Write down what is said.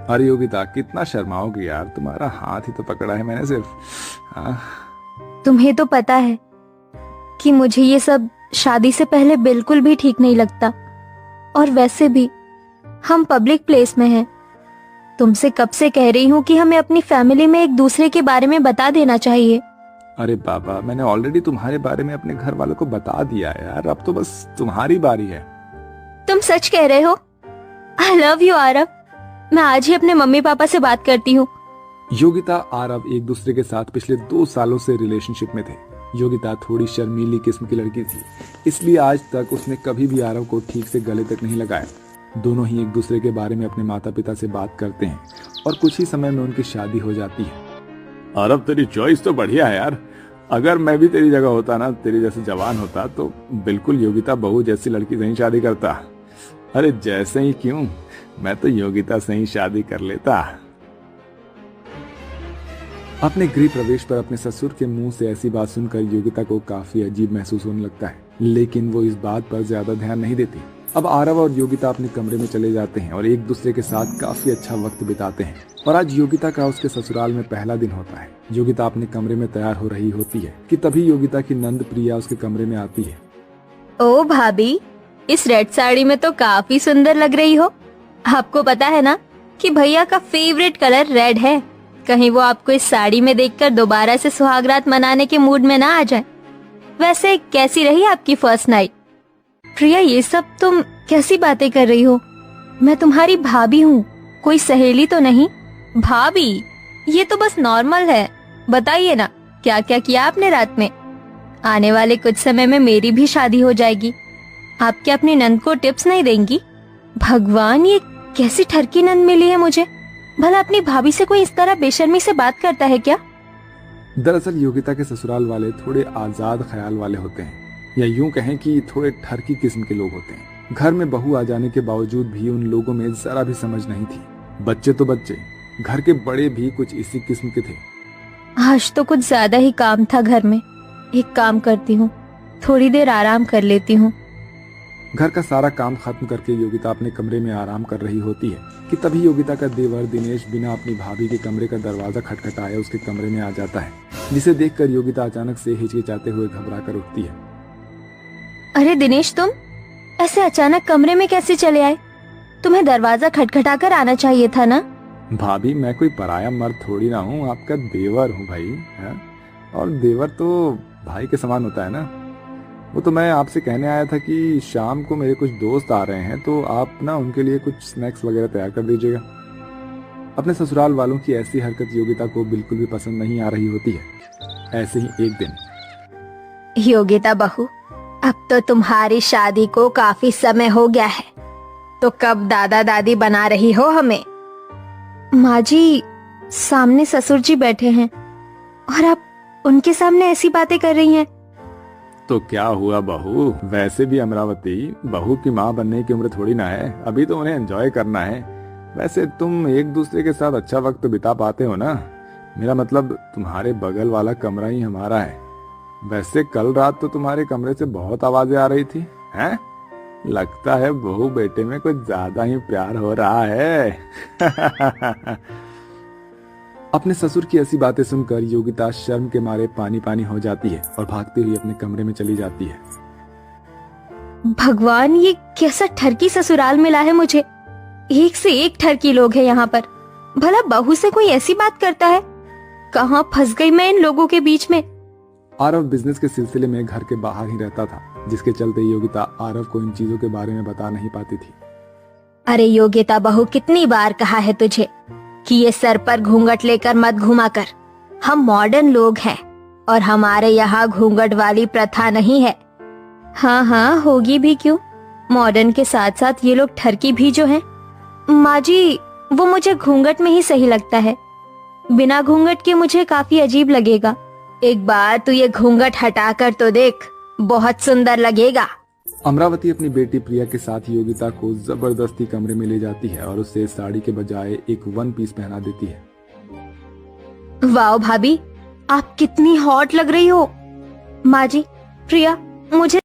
अरे योगिता कितना शर्माओगी यार, तुम्हारा हाथ ही तो पकड़ा है मैंने सिर्फ। हाँ। तुम्हें तो पता है कि मुझे ये सब शादी से पहले बिल्कुल भी ठीक नहीं लगता। और वैसे भी हम पब्लिक प्लेस में हैं। तुमसे कब से कह रही हूँ कि हमें अपनी फैमिली में एक दूसरे के बारे में बता देना चाहिए। अरे बाबा, मैंने ऑलरेडी तुम्हारे बारे में अपने घर वालों को बता दिया है यार, अब तो बस तुम्हारी बारी है। तुम सच कह रहे हो? I love you Aarav. मैं आज ही अपने मम्मी पापा से बात करती हूँ। योगिता आरव एक दूसरे के साथ पिछले 2 सालों से रिलेशनशिप में थे। योगिता थोड़ी शर्मीली किस्म की लड़की थी, इसलिए आज तक उसने कभी भी आरव को ठीक से गले तक नहीं लगाया। दोनों ही एक दूसरे के बारे में अपने माता पिता से बात करते हैं और कुछ ही समय में उनकी शादी हो जाती है। आरव तेरी चॉइस तो बढ़िया है यार। अगर मैं भी तेरी जगह होता ना, तेरी जैसे जवान होता, तो बिल्कुल योगिता बहू जैसी लड़की से ही शादी करता। अरे जैसे ही क्यों, मैं तो योगिता से ही शादी कर लेता। अपने गृह प्रवेश पर अपने ससुर के मुंह से ऐसी बात सुनकर योगिता को काफी अजीब महसूस होने लगता है, लेकिन वो इस बात पर ज्यादा ध्यान नहीं देती। अब आरव और योगिता अपने कमरे में चले जाते हैं और एक दूसरे के साथ काफी अच्छा वक्त बिताते हैं। और आज योगिता का उसके ससुराल में पहला दिन होता है। योगिता अपने कमरे में तैयार हो रही होती है कि तभी योगिता की नंद प्रिया उसके कमरे में आती है। ओ भाभी, इस रेड साड़ी में तो काफी सुंदर लग रही हो। आपको पता है ना कि भैया का फेवरेट कलर रेड है। कहीं वो आपको इस साड़ी में देखकर दोबारा से सुहागरात मनाने के मूड में ना आ जाए। वैसे कैसी रही आपकी फर्स्ट नाइट? प्रिया, ये सब तुम कैसी बातें कर रही हो? मैं तुम्हारी भाभी हूँ, कोई सहेली तो नहीं। भाभी, ये तो बस नॉर्मल है। बताइए ना, क्या क्या किया आपने रात में? आने वाले कुछ समय में मेरी भी शादी हो जाएगी। आप क्या अपनी नंद को टिप्स नहीं देंगी? भगवान, ये कैसी ठरकी नंद मिली है मुझे। भला अपनी भाभी से कोई इस तरह बेशर्मी से बात करता है क्या? दरअसल योगिता के ससुराल वाले थोड़े आजाद ख्याल वाले होते हैं, या यूं कहें कि थोड़े ठरकी किस्म के लोग होते हैं। घर में बहू आ जाने के बावजूद भी उन लोगों में जरा भी समझ नहीं थी। बच्चे तो बच्चे, घर के बड़े भी कुछ इसी किस्म के थे। आज तो कुछ ज्यादा ही काम था घर में। एक काम करती हूँ, थोड़ी देर आराम कर लेती हूँ। घर का सारा काम खत्म करके योगिता अपने कमरे में आराम कर रही होती है कि तभी योगिता का देवर दिनेश बिना अपनी भाभी के कमरे का दरवाजा खटखटाए उसके कमरे में आ जाता है, जिसे देखकर योगिता अचानक से हिचकिचाते हुए घबरा कर उठती है। अरे दिनेश, तुम ऐसे अचानक कमरे में कैसे चले आए? तुम्हें दरवाजा खटखटा कर आना चाहिए था ना। भाभी, मैं कोई पराया मर्द थोड़ी ना हूँ, आपका देवर हूँ भाई है? और देवर तो भाई के समान होता है ना। वो तो मैं आपसे कहने आया था कि शाम को मेरे कुछ दोस्त आ रहे हैं, तो आप ना उनके लिए कुछ स्नैक्स वगैरह तैयार कर दीजिएगा। अपने ससुराल वालों की ऐसी हरकत योगिता को बिल्कुल भी पसंद नहीं आ रही होती है। ऐसे ही एक दिन, योगिता बहू, अब तो तुम्हारी शादी को काफी समय हो गया है, तो कब दादा दादी बना रही हो हमें? माँ जी, सामने ससुर जी बैठे हैं और आप उनके सामने ऐसी बातें कर रही हैं। तो क्या हुआ बहू, वैसे भी अमरावती बहू की माँ बनने की उम्र थोड़ी ना है, अभी तो उन्हें एंजॉय करना है। वैसे तुम एक दूसरे के साथ अच्छा वक्त बिता पाते हो ना। मेरा मतलब तुम्हारे बगल वाला कमरा ही हमारा है। वैसे कल रात तो तुम्हारे कमरे से बहुत आवाजें आ रही थी, हैं? लगता है बहू बेटे में कुछ ज्यादा ही प्यार हो रहा है। अपने ससुर की ऐसी बातें सुनकर योगिता शर्म के मारे पानी पानी हो जाती है और भागती हुई अपने कमरे में चली जाती है। भगवान, ये कैसा ठरकी ससुराल मिला है मुझे। एक से एक ठरकी लोग हैं यहाँ पर। भला बहू से कोई ऐसी बात करता है? कहाँ फंस गई मैं इन लोगों के बीच में। आरव बिजनेस के सिलसिले में घर के बाहर ही रहता था, जिसके चलते योगिता आरव को इन चीजों के बारे में बता नहीं पाती थी। अरे योगिता बहू, कितनी बार कहा है तुझे कि ये सर पर घूंघट लेकर मत घुमा कर। हम मॉडर्न लोग हैं और हमारे यहाँ घूंघट वाली प्रथा नहीं है। हाँ हाँ, होगी भी क्यों। मॉडर्न के साथ साथ ये लोग ठरकी भी जो हैं। माँ जी, वो मुझे घूंघट में ही सही लगता है। बिना घूंघट के मुझे काफी अजीब लगेगा। एक बार तू ये घूंघट हटा कर तो देख, बहुत सुंदर लगेगा। अमरावती अपनी बेटी प्रिया के साथ योगिता को जबरदस्ती कमरे में ले जाती है और उसे साड़ी के बजाय एक वन पीस पहना देती है। वाह भाभी, आप कितनी हॉट लग रही हो। माँ जी, प्रिया, मुझे